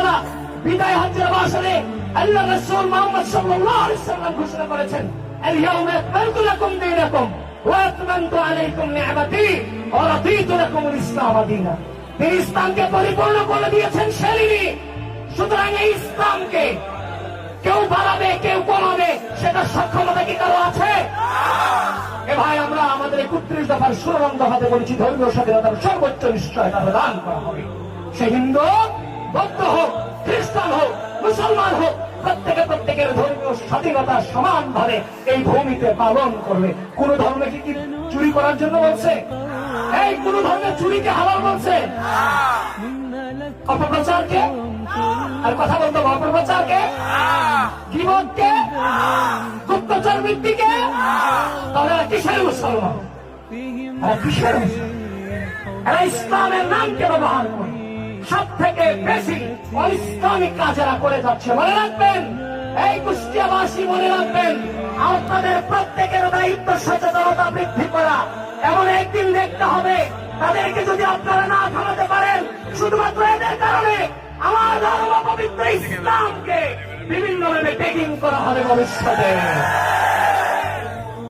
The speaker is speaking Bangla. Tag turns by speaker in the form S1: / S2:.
S1: আমরা বিদায় হজ্জের বাসরে আল্লাহ রাসূল মুহাম্মদ সাল্লাল্লাহু আলাইহি ওয়াসাল্লাম ঘোষণা করেছেন, আল-ইয়াউমা আকমালতু লাকুম দীনাকুম ওয়া আতমামতু আলাইকুম নি'মাতি ওয়া রাদিতু লাকুমুল ইসলাম দীনা। তিনি ইসলামকে পরিপূর্ণ করে দিয়েছেন সেলিমি। সুতরাং এই ইসলামকে কেউ বাড়াবে কেউ কমাবে, সেটা সক্ষমতা কি কারো আছে? এ ভাই, আমরা আমাদের 31 দফার 16 দফাতে বলেছি ধর্মীয় স্বাধীনতার সর্বোচ্চ নিশ্চয়তা প্রদান করা হবে। সে হিন্দু, বৌদ্ধ হোক, খ্রিস্টান হোক, মুসলমান হোক, প্রত্যেকের ধর্মীয় স্বাধীনতা সমানভাবে এই ভূমিতে পালন করবে। কোন ধর্মে কি চুরি করার জন্য বলছে? এই কোন ধর্মে চুরিকে হালাল বলছে? অপপ্রচারকে আর কথা বলতে অপপ্রচারকে, গীবতকে, গুপ্তচর বৃত্তিকে, তাহলে কিসের মুসলমান? কিসের এরা ইসলামের নামকে ব্যবহার করে সব থেকে বেশি অইসলামিক কাজেরা করে যাচ্ছে। মনে রাখবেন, এই কুষ্টিয়াবাসী মনে রাখবেন, আপনাদের প্রত্যেকের দায়িত্ব সচেতনতা বৃদ্ধি করা। এমন একদিন দেখতে হবে তাদেরকে যদি আপনারা না থামাতে পারেন, শুধুমাত্র এদের কারণে আমার ধর্ম পবিত্র ইসলামকে বিভিন্নভাবে পেকিং করা হবে ভবিষ্যতে।